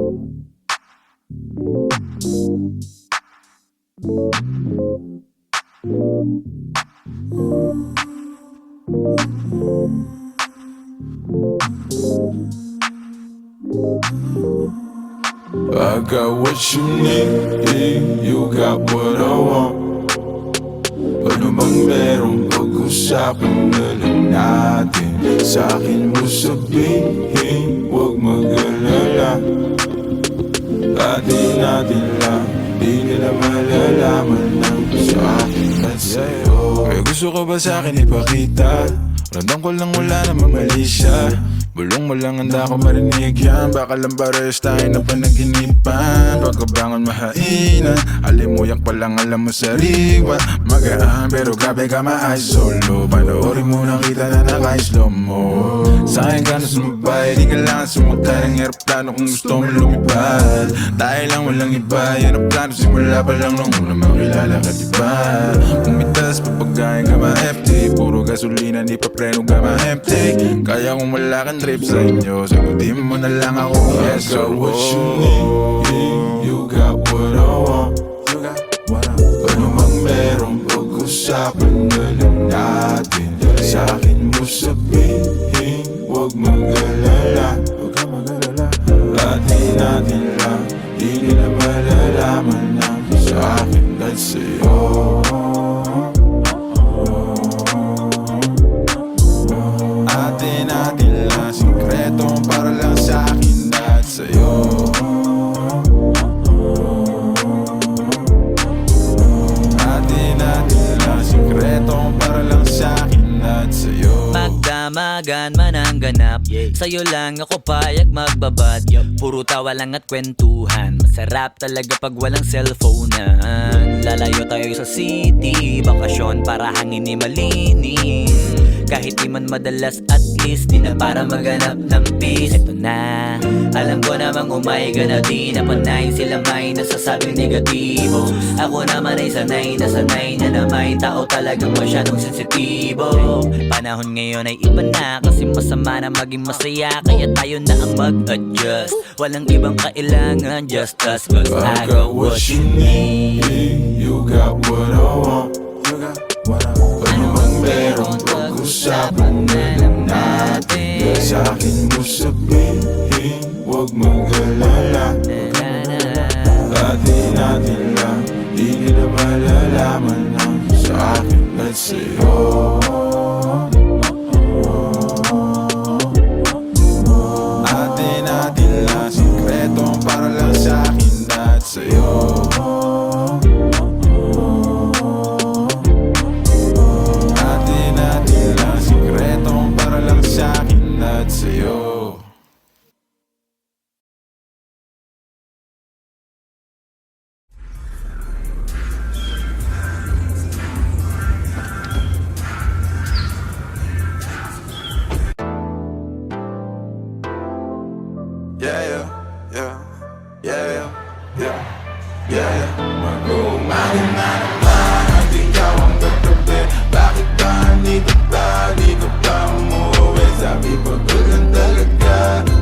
I got what you need, you got what I want. Ano bang merong pag-usapan na lang natin? Sa'kin mo sabihin, huwag mag-alala. Atin lang, di nila malalaman ng sa'kin at sa'yo. May gusto ka ba sa'kin ipakita? Ramdam ko lang wala namang mali siya. Bulong mo lang handa ko marinig yan. Baka lang pares tayo na panaginipan. Pagkabangon mahainan, alimuyak pa lang alam mo sariwa. Magaan pero grabe ka ma-ay solo. Panoorin mo nang kita na naka-slow mo. Sa'kin ka na sumabay, di kailangan sumakay ng aeroplano kung gusto mo lumipad. Tayo lang walang iba, yan ang plano simula pa lang nung una makilala ka diba. Pumitas papagayin ka ma-FT, puro gasolina di pa preno ka ma-empty. Kaya kung wala kang trip sa inyo, sagutin mo na lang ako. Yes, I got what you need, you got what I want. Ano mang merong pag-usapan na lang natin. Sa'kin mo sabihin, huwag mag-alala. Atin lang, di nila malalaman ang sa'kin at sa'yo. Atin lang, sikreto para lang sa'kin at sa'yo. Atin lang, sikreto para lang sa'kin at sa'yo. Magdamagan man ang ganap, sa'yo lang ako payag magbabad. Puro tawa lang at kwentuhan, masarap talaga pag walang cellphonean. Lalayo tayo sa city, bakasyon para hangin ni malinis. Kahit di man madalas at least di na para maghanap ng peace. Eto na, alam ko namang umayga na di na panay. Sila may nasasabing negatibo, ako naman ay sanay na sanay na na may tao talagang masyadong sensitibo. Panahon ngayon ay iba na, kasi masama na maging masaya. Kaya tayo na ang mag-adjust, walang ibang kailangan, just us. Cause I got what you need, you got what I want. Ano mang merong pag-usapan na lang natin. Sa'kin mo sabihin, huwag mag-alala. Atin lang, di nila malalaman ang sa'kin at sa'yo. Atin lang, sikreto para lang sa'kin at sa'yo. Sa'kin at sa'yo. Mag-umaga na naman at ikaw ang katabi. Bakit ba nandito ba? Di ka ba umuwi? Sabi pagod lang talaga,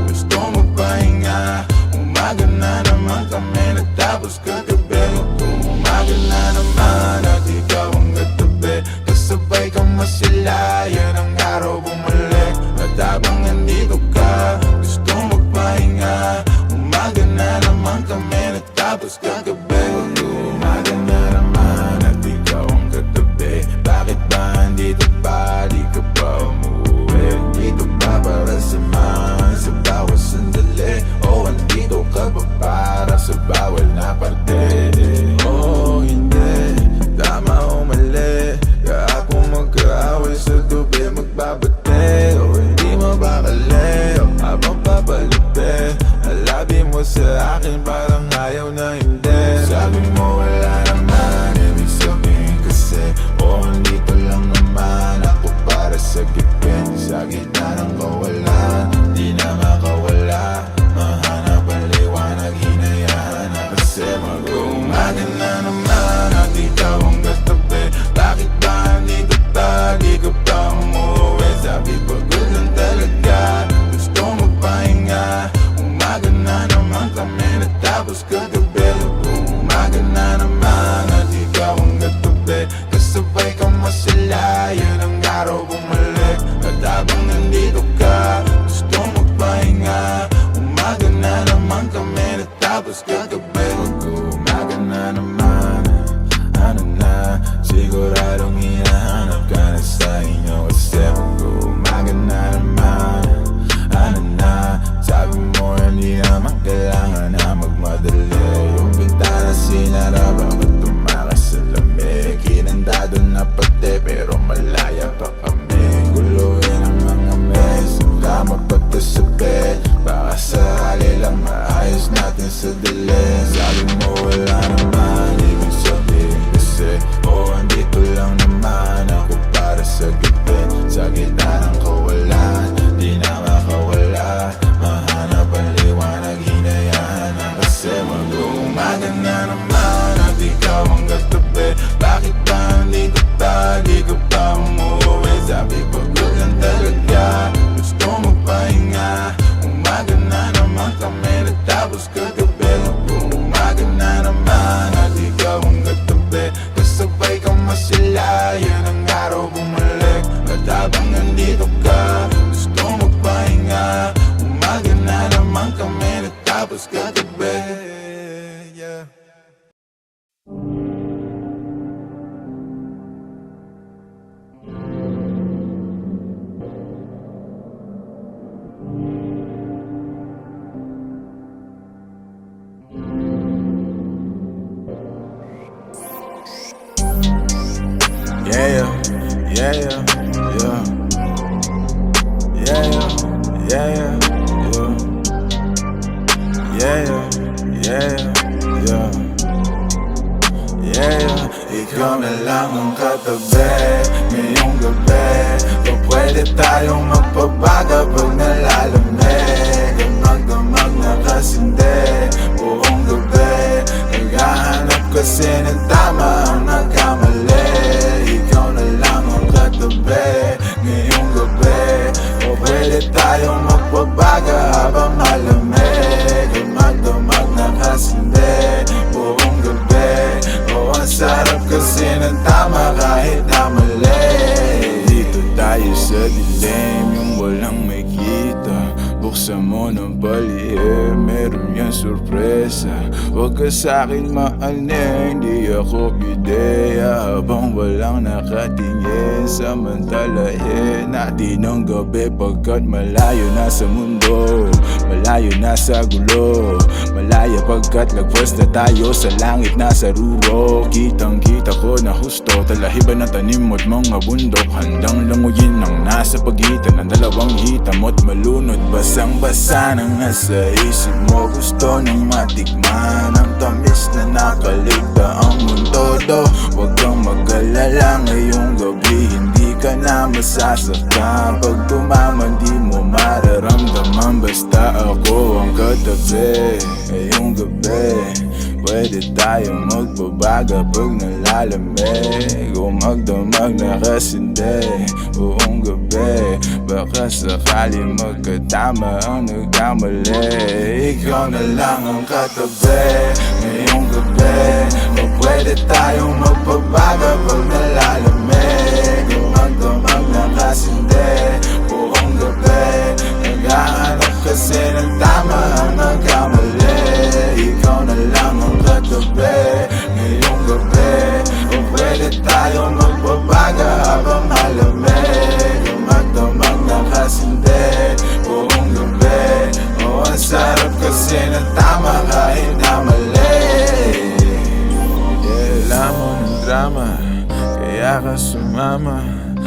gusto mo pahinga. Umaga na naman kami natapos kagabi. Mag-umaga na naman at ikaw ang katabi. Kasabay ka masilayan ang araw bumalik. At habang nandito ka, gusto magpahinga. Umaga sa dilim. Sabi mo wala naman, ibig sabihin kasi andito lang naman ako para sa gabi. Sa gitna ng kawalan, di na makawala. Mahanap ang liwanag, hinayaan na kasi mag-uumaga na naman at ikaw ang katabi. Bakit ba di ka pa umuwi? Sabi pagod lang talaga, gusto magpahinga. Umaga na naman kami natapos kagabi. Umaga na naman at ikaw ang katabi. Kasabay ka masilayan ang araw bumalik. At habang nandito ka, gusto magpahinga. Umaga na naman kami natapos kagabi. Yeah. Yeah, yeah, yeah, yeah, yeah, yeah, yeah, yeah, yeah. Ikaw na lang ang katabi ngayong gabi. O pwede tayong magpabaga pag nalalamig. Damag-damag na kasindi buong gabi. Naghahanap kasi ng tama ang nagkamali. Ikaw na lang ang katabi ngayong gabi. O pwede tayong magpabaga habang malamig. Damag-damag na kasindi buong gabi. O ang sarap kasi ng tama kahit na mali. Dito tayo sa dilim, yung walang may kita. Buksan mo ng palihim, meron yan sorpresa. Huwag ka sa'kin maaning, di ako pideya. Habang walang nakatingin, samantalahin natin ang gabi. Pagkat malayo na sa mundo, malayo na sa gulo. Malaya pagkat lagpas na tayo sa langit na sa ruro. Kitang kita ko na husto, talahiban ng tanim mo't mga bundok. Handang languyin ang nasa pagitan ng dalawang hitam mo't malunod. Basang-basa na nga sa isip mo, gusto nang matikman ang tamis na nakaligta ang mundo do. Huwag kang mag-alala ngayong gabi, hindi ka na masasaktan. Pag tumaman di mo mararamdaman, basta ako ang katabi ngayong gabi. Pwede tayong magbabaga pag nalalamig. O magdamag na kasindi buong gabi. Baka sakali magkatama ang nagkamali. Ikaw na lang ang katabi ngayong gabi. O pwede tayong magbabaga pag nalalamig. O magdamag na kasindi buong gabi. Naghahanap kasi ng tama ang nagkamali. Ikaw na lang ang katabi ngayong gabi. O pwede tayong magbabaga habang malamig. O magdamag na kasindi buong gabi. O ang sarap kasi ng tama kahit na mali. Alam mo ng drama, kaya ka sumama.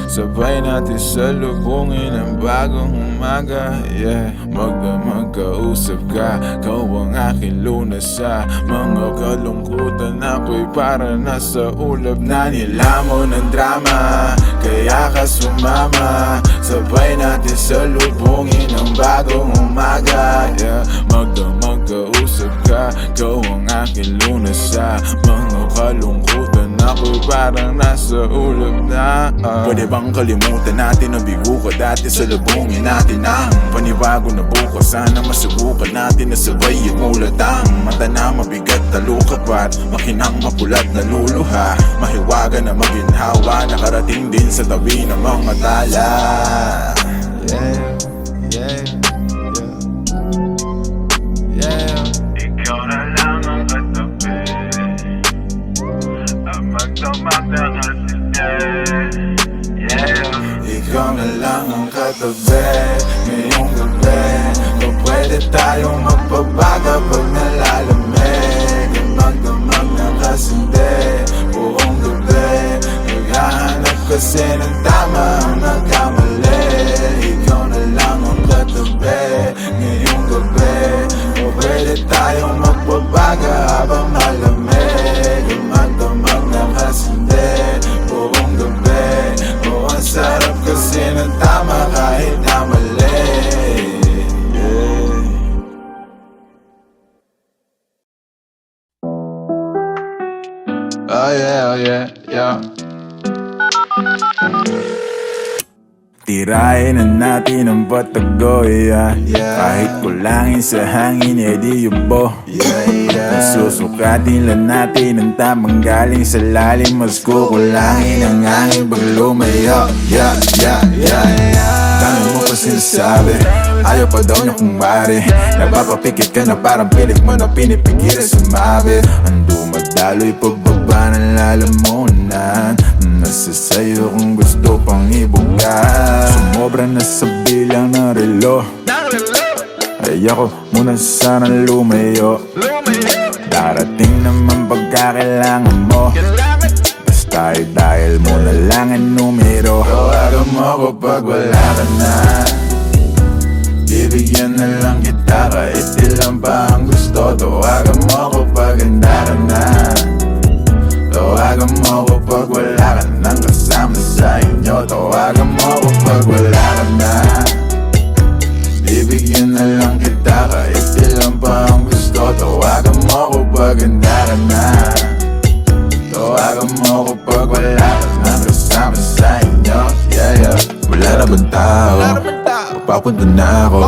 Sabay natin salubungin ang bagong umaga. Yeah, magdamag kausap ka, kau ang aking lunas sa mga kalungkutan. Ako'y para nasa ulap na nilamon ng drama. Kaya ka sumama, sabay natin salubungin ang bagong umaga. Yeah, magdamag kausap ka, kau ang aking lunas sa mga kalungkutan. Ako'y parang nasa ulap na Pwede bang kalimutan natin ang bigo ko dati? Salubungin natin ang panibago na bukas. Sana masubukan natin na sabay imulat ang mata na mabigat na lukapat. Makinang mapulat na luluha, mahiwaga na maginhawa. Nakarating din sa tabi ng mga tala. Yeah, yeah, yeah, yeah. Ikaw na lang ang katabi, ang magdamag na kasindi. Yeah. Ikaw na lang ang katabi ngayong gabi. O pwede tayong magpabaga pag nalalamig. Ang magdamag na kasindi buong gabi. Naghahanap kasi ng tama ang nagkamali. Ikaw na lang ang katabi ngayong gabi. O pwede tayong magpabaga umaga habang malamig, umandamang nakasindi buong gabi. Oh, ang sarap kasi ng tama kahit na mali. Oh yeah, yeah. Tirahin na natin ang patagoy, kahit kulangin sa hangin, edi yubo. Susukatin lang natin ang tamang galing sa lalim, mas kukulangin ang hangin pag lumayo. Dami mo pa sinasabi, ayaw pa daw niya kung mari. Napapapikit ka na parang pilit mo na pinipigilan sumabi. Ang dumadalo'y pagbaba ng lalamunan, nasa sayo kung gusto pang ibuga. Sumobra na sa bilang ng relo, ay ako muna sana lumayo. Darating naman pagkakailangan mo, basta dahil mo na lang ang numero. Tawagan mo ko pag wala ka na, bibigyan na lang kita kahit ilan pa ang gusto. Tawagan mo ko pag handa ka na, tawagan mo ko pag wala ka nang kasama sa inyo. Tawagan mo ko pag wala ka na, bibigyan na lang kita kahit ilan pa ang gusto. Tawagan mo ko pag handa ka na, tawagan mo ko pag wala ka nang kasama sa inyo. Wala na bang tao, papunta na ako.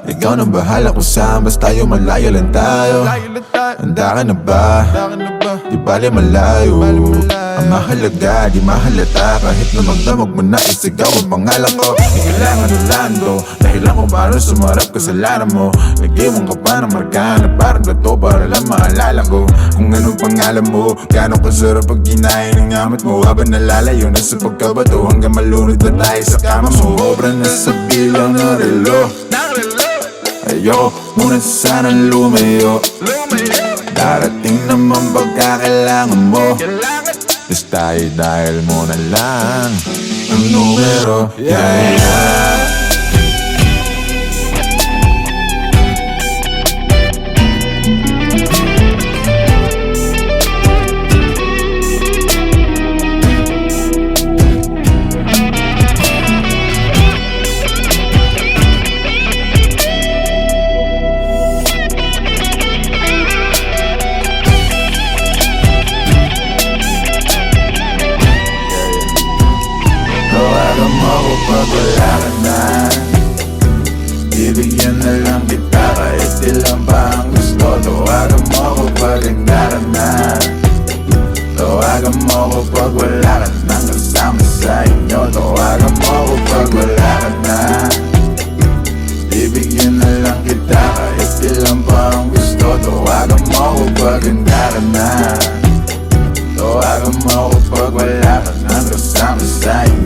Ikaw na bahala kung saan, basta tayo malayo lang tayo. Handa ka na ba? Di bali malayo. Ang mahalaga, di mahalata, kahit na magdamag mo na isigaw ang pangalan ko. Di kailangan ulando, dahil lang kung paano sumarap kasalanan mo. Nag-iwan ka pa ng marka na parang gato para lang maalala ko kung anong pangalan mo. Gano'ng kasarap pag ginahin ng amat mo, habang nalalayo na sa pagkabato, hanggang malunod na tayo sa kama mo. Sobra na sa bilang ng relo, ayoko muna sanang lumayo. Darating naman pagkakailangan mo, basta dahil mo na lang ang numero. Tawagan mo ko pag wala ka na, bibigyan na lang kita kahit ilan pa ang gusto. Tawagan mo ko pag handa ka na, tawagan mo ko pag wala ka nang kasama sa inyo. Tawagan mo ko pag wala ka na, bibigyan na lang kita kahit ilan pa ang gusto. Tawagan mo ko pag handa ka na, tawagan mo ko pag wala ka nang kasama sa inyo.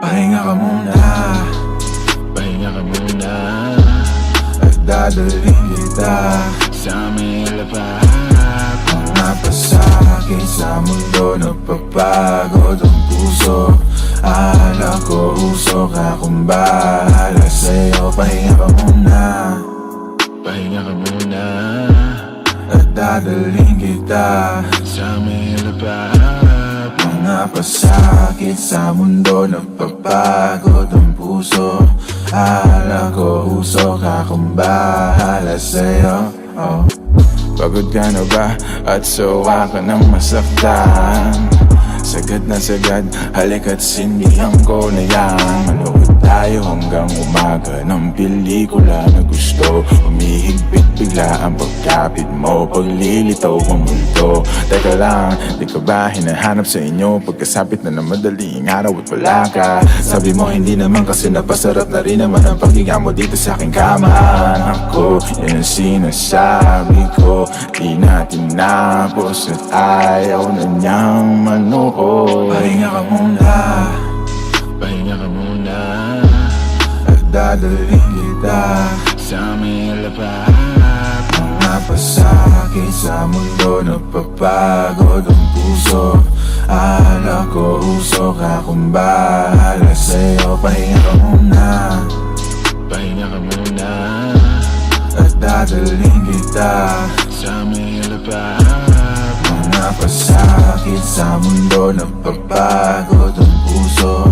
Pahinga ka muna, pahinga ka muna, at dadalhin kita sa may lapat. Mga pasakit sa mundo, nagpapagod ang puso. Akala ko usok akong bahala sa'yo. Pahinga ka muna, pahinga ka muna, at dadalhin kita sa may lapat. Mga pasakit sa mundo, nagpapagod ang puso. Akala ko usok akong bahala sa'yo. Pagod ka na ba at sawa ka ng masaktan? Sagad na sagad, halika't sindihan ko na yan. Malungkot tayo hanggang umaga ng pelikula na gusto. Humihigpit bigla ang pagkapit mo, paglilitaw ang mundo. Teka lang, di ka ba hinahanap sa inyo pagkasapit na madaling araw at wala ka? Sabi mo hindi naman kasi napasarap na rin naman ang paghinga mo dito sa aking kama. Ako, yan ang sinasabi ko, di na tinapos at ayaw na niyang manood. Pahinga ka muna, pahinga ka muna, at dadalhin kita sa may lapat. Mga pasakit sa mundo, napapagod ang puso. Ala ko usok, akong bahala sa'yo. Pahinga ka muna, pahinga ka muna, at dadalhin kita sa may lapat. Mga pasakit sa mundo, napapagod ang puso.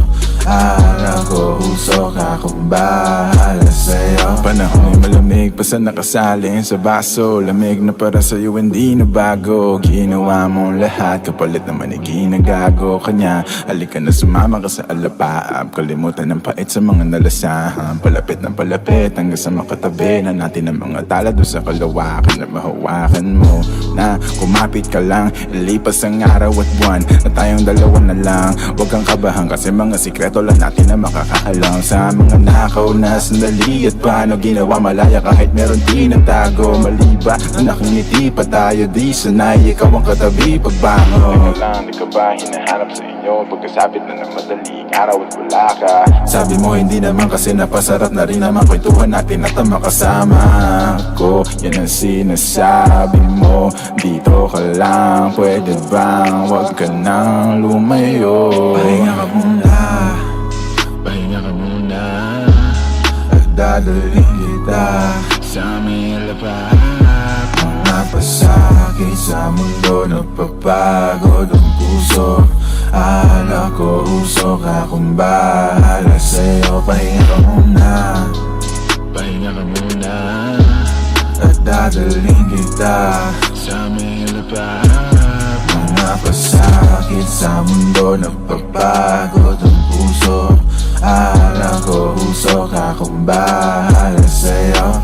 Ala ko usok, akong bahala sa'yo. Panahon ay malamig, basta nakasalin sa baso. Lamig na para sa'yo, hindi na bago. Ginawa mong lahat, kapalit naman ay ginagago kanya. Halika na sumama ka sa alapaap. Kalimutan ng pait sa mga nalasahan. Palapit ng palapit, hanggang sa makatabi na natin ang mga tala doon sa kalawakan. Na mahawakan mo na kumapit ka lang. Ilipas ang araw at buwan na tayong dalawa na lang. Huwag kang kabahan kasi mga sikreto lang natin na makakaalam. Sa mga nakaw na sandali at paano ginawa malaya kahit meron tinatago. Maliba na nakingiti pa tayo, di sanay ikaw ang katabi pagbangon. Teka lang, di ka ba hinahanap sa inyo pagkasabit na ng madaling araw at wala ka? Sabi mo hindi naman kasi napasarap na rin naman kwentuhan natin at ang makasama ko. Yan ang sinasabi mo, dito ka lang, pwede bang wag ka nang lumayo? Pahinga ka muna, pahinga ka muna, at dadalhin kita sa may lapat. Mga pasakit sa mundo, napapagod ang puso. Ala ko usok, akong bahala sa'yo. Pahinga ka muna, pahinga ka muna, at dadalhin kita sa may lapat. Mga pasakit sa mundo, napapagod ang puso. Ala ko usok, akong bahala sa'yo.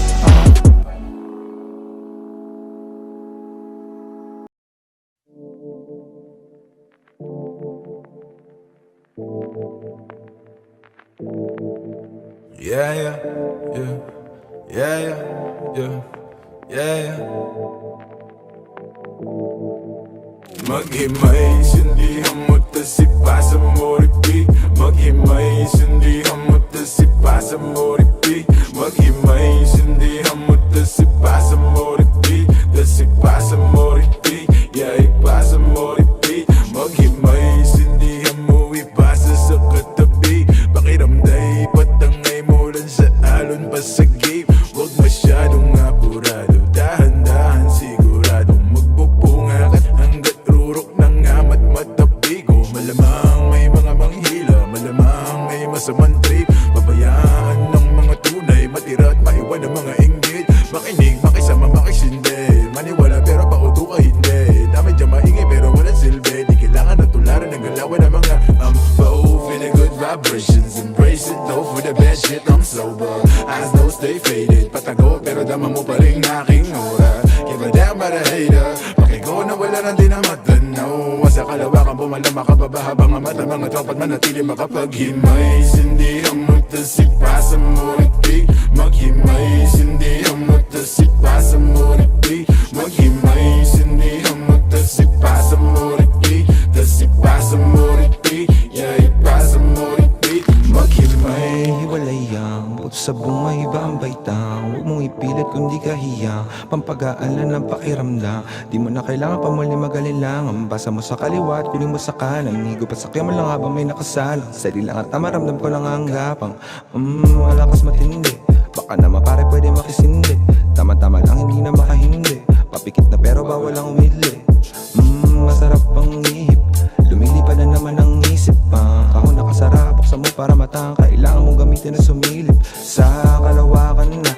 Yeah, yeah, yeah, yeah, yeah, yeah, yeah, yeah. Maghimay, sindihan mo tasipasan mo repeat. Maghimay, sindihan mo tasipasan mo repeat. Maghimay, sindihan mo tasipasan mo repeat. Tasipasan mo repeat, yeah, ipasa mo repeat. Maghimay, sindihan mo ipasa sa katabi. Pakiramday, patangay mo lang sa alon pa sa game. Huwag masyadong apurado, dahan-dahan siguradong magpupunga ka hanggat rurok ng amat matapigo. Malamang may mga manghila, malamang may masamang trip. Pabayaan ng mga tunay, matira at maiwan ng mga inggit. Makinig, makisama, makisindi, maniwala pero pauto ka hindi. Dami dyan maingay pero walang silbi. Di kailangan na tularan ng galawan ng mga feeling good vibrations, embrace it, no for the bad shit, I'm sober. Eyes no stay faded, patago pero dama mo pa rin aking aura. Give a damn about a hater, pakigo na wala nang di na matanaw. Sa kalawakan pumalama ka pa ba habang ang mata mga tropat manatili makapaghimay. Sindihan mo tasipasan mo repeat. Maghimay, sindihan mo tasipasan mo repeat. Maghimay, sindihan mo tasipasan mo repeat. Tasipasan mo repeat, yeah, ipasa mo repeat. Maghimay, Hiwalay ang buto sa bunga, iba ang baitang. Huwag mong ipilit kung di ka hiyang. Pampagaalan ng pakiramdam. Di mo na kailangan pa muli mag-alilangan. Basa mo sa kaliwa at kunin mo sa kanan. Higo pa sakya mo lang habang may nakasalang. Sali lang at maramdam ko lang ang gapang. Malakas matindi, baka naman pare pwede makisindi. Tama-tama lang hindi na makahindi. Papikit na pero bawal ang umidli. Masarap ang ihip, lumilipad na naman ang isip. Kahon nakasara, buksan mo para matang. Kailangan mong gamitin na sumilip sa kalawakan na.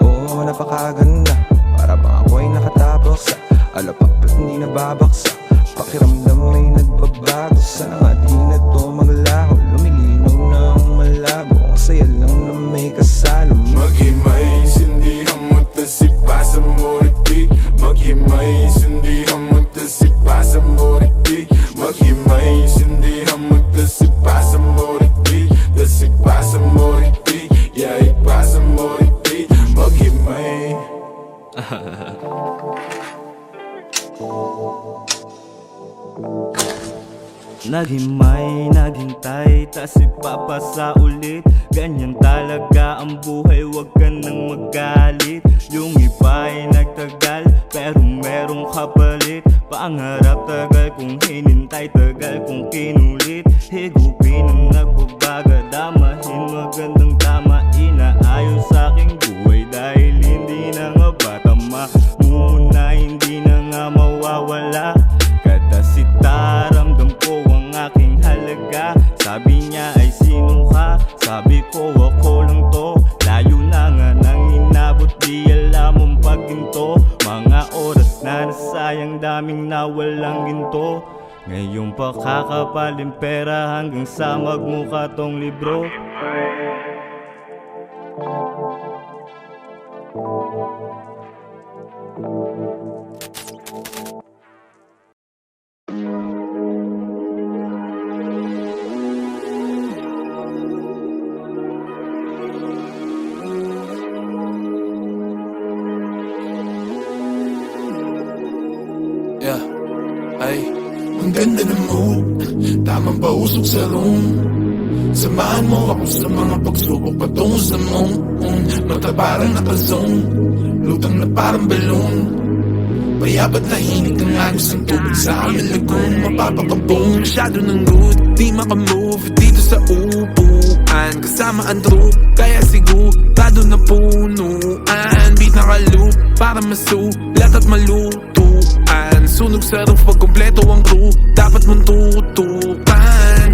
Oo, napakaganda. Para bang ako ay nakatapos sa alapak at hindi nababaksa. Pakiramdam ay nagbabago. Sana nga di na to maglaho. Lumilinaw ng malabo. Naghimay, naghintay, tas ipapasa ulit. Ganyan talaga ang buhay, wag ka nang magalit. Yung iba ay nagtagal, pero merong kapalit. Pangarap tagal kong hinintay, tagal kong kinulit. Higupin ang nagbabaga, damahin magandang tama. Inaayos sa aking buhay dahil hindi na nga ba tama. Muna hindi na nga mawawala. Kadasita, ramdam ko ang aking halaga. Sabi niya ay sino ka? Sabi ko ako lang to. Layo na nga nang inabot, di alam ang pagginto. Mga oras na nasayang, daming nawalang ginto. Ngayong pakakapaling pera hanggang sa magmukha tong libro. Yeah, ay, ang ganda ng mood, tamang pausok sa room. Samahan mo ako sa mga pagsubok patungo sa moon. Mata parang nakazone, lutang na parang balloon. Payabat na hinig ang agos ng tubig sa aming lagoon. Mapapakabong, masyado ng good, di makamove dito sa upuan. Kasama ang troop, kaya sigurado na punuan. Beat naka-loop, para masulat at malutuan. Sunog sa roof pag kompleto ang crew, dapat mong tutukan.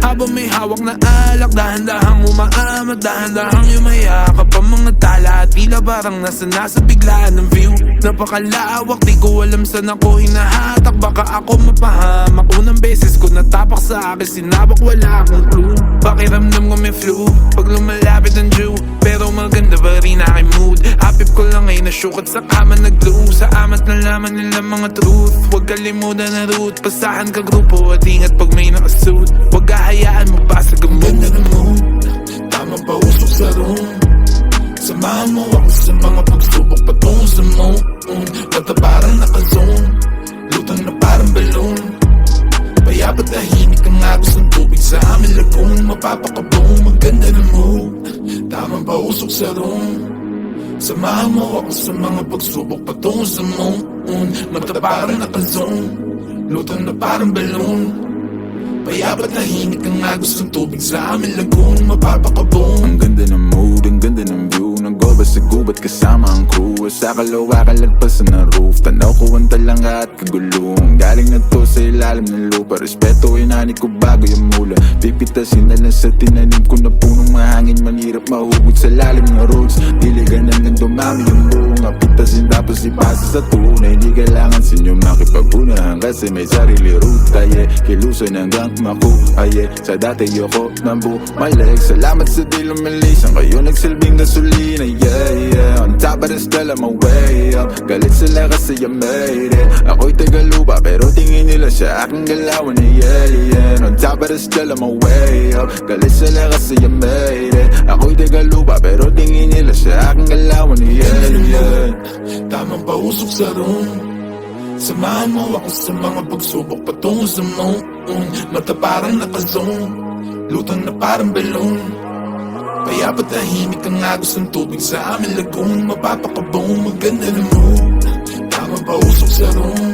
Habang may hawak na alak, dahan-dahang umaamat, dahan-dahang yumayakap ang mga tala. At tila parang nasa biglaan ng view. Napakalawak, di ko alam saan ako hinahatak. Baka ako mapahamak, unang beses ko natapak sa akin sinabak, wala akong clue. Pakiramdam ko may flu, pag lumalapit ang Jew. Pero maganda ba rin aking mood? Hapip ko lang ay nasyukat sa kama nag-glue. Sa amat na laman nila mga truth. Huwag kalimutan na route, pasahan ka grupo at ingat pag may nakasuit. Huwag hayaan mo basag ang ganda ng mood, tamang pausok sa room. Samahan mo ako sa mga pagsubok patungo sa moon. Mata parang nakazone, lutang na parang balloon. Payabat na hinig ang agos ng tubig sa aming lagoon. Mapapakabong, maganda ng mood, tamang pausok sa room. Samahan mo ako sa mga pagsubok patungo sa moon. Mata parang nakazone, lutang na parang balloon. Payabat na hinig ang agos ng tubig sa aming lagoon. Mapapakabong, ang ganda ng mood, ang ganda ng view. Nag-goba sa gubat kasama ang crew. Sa kalawa kalagpasan ng roof, tanaw ko ang talanga at kagulong. Galing na to sa ilalim ng lupa, respeto inani ko bago yung mula. Pipitasin na lang sa tinanim ko na punong mahangin. Manirap mahugot sa lalim ng roots, diligan hanggang dumami yung buong. Pitasin tapos ipasa sa tunay. Hindi kailangan sa inyo makipagunahan kasi may sarili ruta, yeah. Kilusan hanggang makuha, yeah. Sa dati yoko ng bumalik. Salamat sa di lumilisan, kayo nagsilbing gasolina, yeah, yeah. On top of the stella, my way up. Galit sila kasi I made it. Ako'y tagalupa pero tingin nila sa aking galawan, yeah, yeah. On top of the stella, my way up. Galit sila kasi I made it. Ako'y tagalupa pero tingin nila sa aking galawan, yeah, yeah. Tamang pausok sa room. Samahan mo ako sa mga pagsubok patungo sa moon. Mata parang nakazone, lutang na parang balloon. Payabat na hinig ang agos ng tubig sa aming lagoon. Mapapakabong, maganda ng mood, tamang pausok sa room.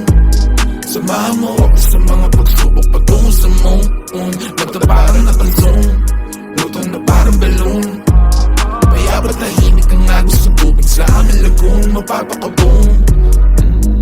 Samahan mo ako sa mga pagsubok patungo sa moon. Mata parang nakazone, lutang na parang balloon. Payabat na hinig ang agos ng tubig sa aming lagoon. Mapapakabong,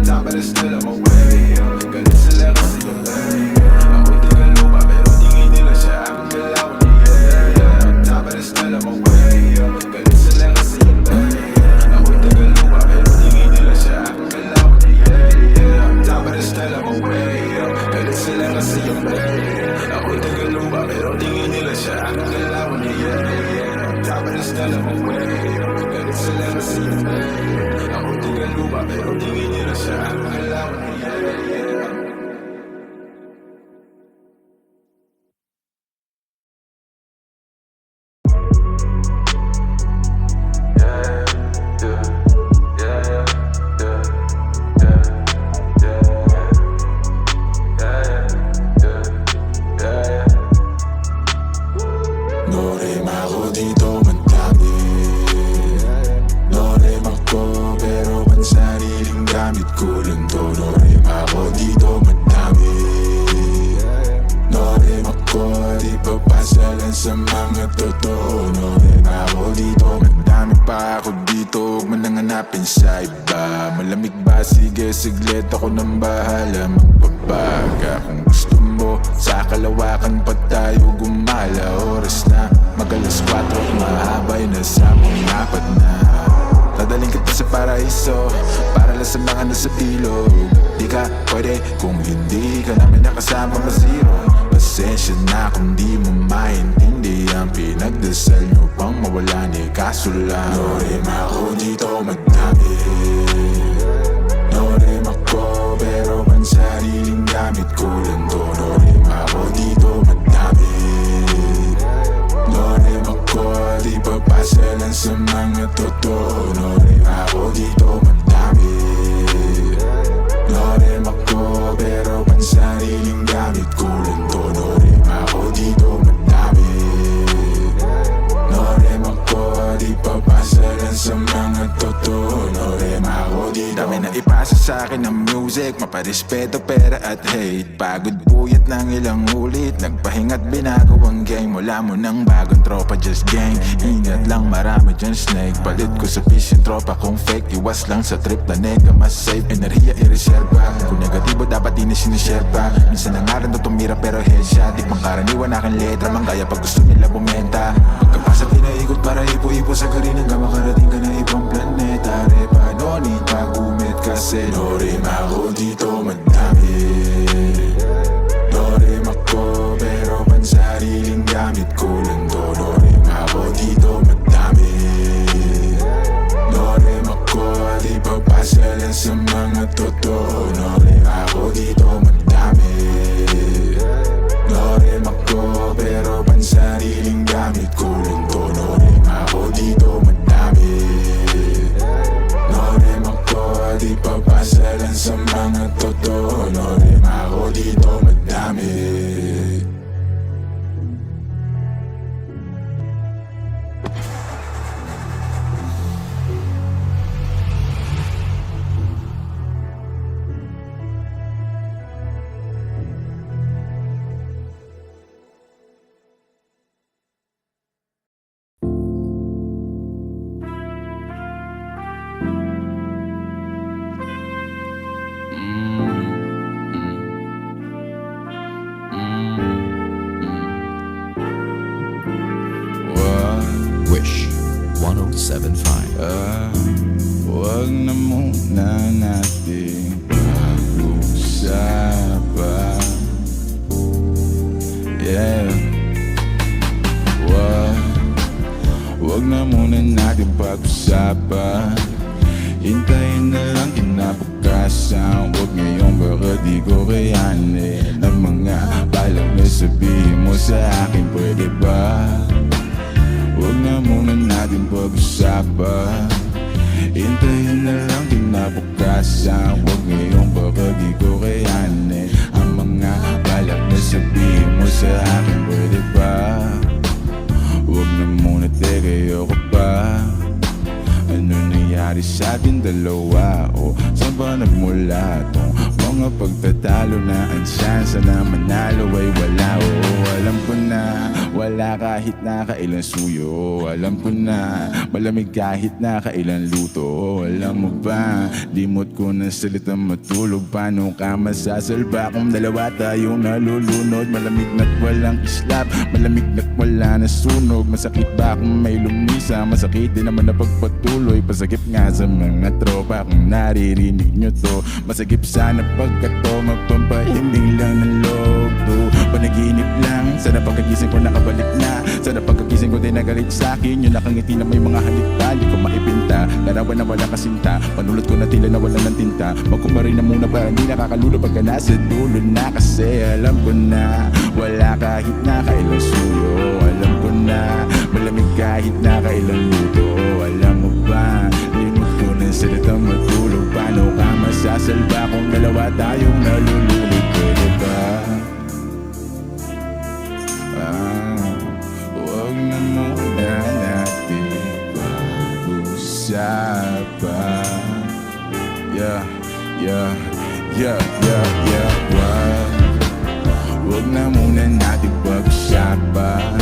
dapat is still on my way up. Galit sila kasi yung way up. Ako'y tagalupa pero tingin nila siya aking galawan, yeah, yeah. Dapat is still on my way up. Galit sila kasi yung way up. Ako'y tagalupa pero tingin nila siya aking galawan, yeah, yeah. Dapat is still on my way up. Galit sila kasi yung way up. Ako'y tagalupa pero tingin nila siya aking galawan, yeah, yeah. Dapat is still on my way up. Galit sila kasi yung way up. Ako'y tagalupa pero tingin nila siya aking galawan, yeah. kulang to. No rin ako dito madami. No rin ako di papasalan sa mga totoo. No rin ako dito madami pa ako dito. Huwag mo nang hanapin sa iba. Malamig ba? Sige siglit ako nang bahala magbabaga. Kung gusto mo sa kalawakan pa tayo gumala. Oras na mag-alas 4, mahabay na sa pang-apat na. Dadaling kita sa paraiso para lang sa mga nasa pilog. Di ka pwede kung hindi ka namin nakasama ma-zero. Pasensya na kung di mo maintindihan. Pinagdasal nyo pang mawala ni kaso lang. No rin ako dito madami. No rin ako pero pansariling gamit ko lang to. No rin ako dito madami. No rin ako di papasalan sa mga totoo. No rin ako dito madami. No rin ako pero pansariling gamit ko lang to. No rin ako dito madami. No rin ako di papasalan sa mga totoo. No rin ako dito. Dami na ipasa sa akin ng music, maparespeto, pera at hate. Pagod buyat ng ilang ulit, nagpahinga't binago ang game. Wala mo ng bagong tropa, just gang. Ingat lang, marami dyan snake. Palit ko sa fish yung tropa kung fake. Iwas lang sa trip na nega, mas safe. Enerhiya i-reserva, kung negatibo dapat di na sinishare pa. Minsan na nga rin to tumira pero headshot. Di pang karaniwan aking letra, manggaya pag gusto nila bumenta. Pagkapasat pinaikot para ipo-ipo sa garin hanggang makarating ka na ibang planeta. Repa, no need pag-umit kasi no rin ako dito madami. No rin ako pero pansariling gamit ko lang to. No rin ako dito madami. No rin ako di papasalan sa mga totoo. No rin ako dito madami. No rin ako pero pansariling gamit ko lang to. No rin ako dito madami. No rin ako di papasalan sa mga totoo. No rin ako dito madami. Wish 1075. Huwag na muna nating pag-usapan. Yeah. Huwag na muna nating pag-usapan. Hintayin na lang kinabukasan. Huwag ngayon baka di ko kayanin ang mga balak na sabihin mo sa akin. Pwede ba? Huwag na muna natin pag-usapan. Hintayin na lang kinabukasan. Huwag ngayon baka di ko kayanin ang mga balak na sabihin mo sa akin. Pwede ba? Huwag na muna, teka, ayoko pa. Ano nangyari sa ating dalawa? O saan ba nagmula tong mga pagtatalo na ang chance na manalo ay wala? O alam ko na wala kahit na kailan suyo. Alam ko na malamig kahit na kailan luto. Alam mo ba, limot ko ng salita matulog. Paano ka masasalba kung dalawa tayong nalulunod? Malamig na't walang islap, malamig na't wala na sunog. Masakit ba kung may lumisa? Masakit din naman na pagpatuloy. Pasagip nga sa mga tropa kung naririnig nyo to. Masagip sana pagkato, magpampahimbing lang ng loob to. Panaginip lang, sana pagkagising ko nakabalik na. Sana pagkagising ko din nagalit sa'kin. Yung nakangiti na may mga halikta, di ko maipinta. Larawan na wala kasinta, panulot ko na tila na wala ng tinta. Magkumari na muna ba, hindi nakakalulo pagka nasa dulo na. Kasi alam ko na wala kahit na kailan suyo. Alam ko na malamig kahit na kailan luto. Alam mo ba, limot ko ng salita matulog. Paano ka masasalba kung dalawa tayong nalululog? Pwede ba? Huwag na muna natin pag-usapan. Yeah, Wag na muna natin pag-usapan.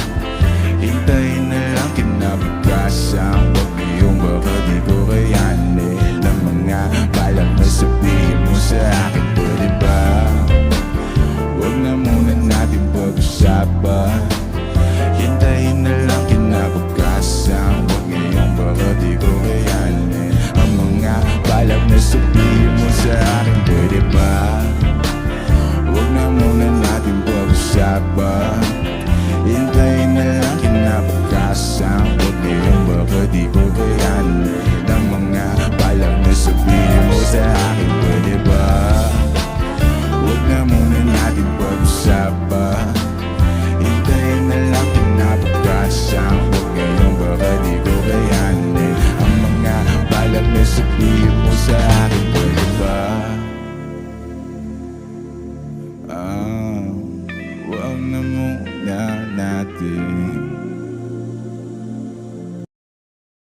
Hintayin na lang kinabukasan. Wag ngayong baka di ko kayanin ang mga balak na sabihin mo sa akin, pwede ba? Wag na muna natin pag-usapan. Hintayin na lang kinabukasan. Wag ngayong baka di ko kayanin ang mga balak na sabihin mo sa akin, pwede ba? Wag na muna natin pag-usapan. Hintayin na lang kinabukasan. Wag ngayong baka di ko kayanin ang mga balak na sabihin mo sa akin, pwede ba? Wag na muna natin pag-usapan. Hintayin na lang kinabukasan. Wag ngayong baka di ko kayanin ang mga balak na sabihin mo sa akin,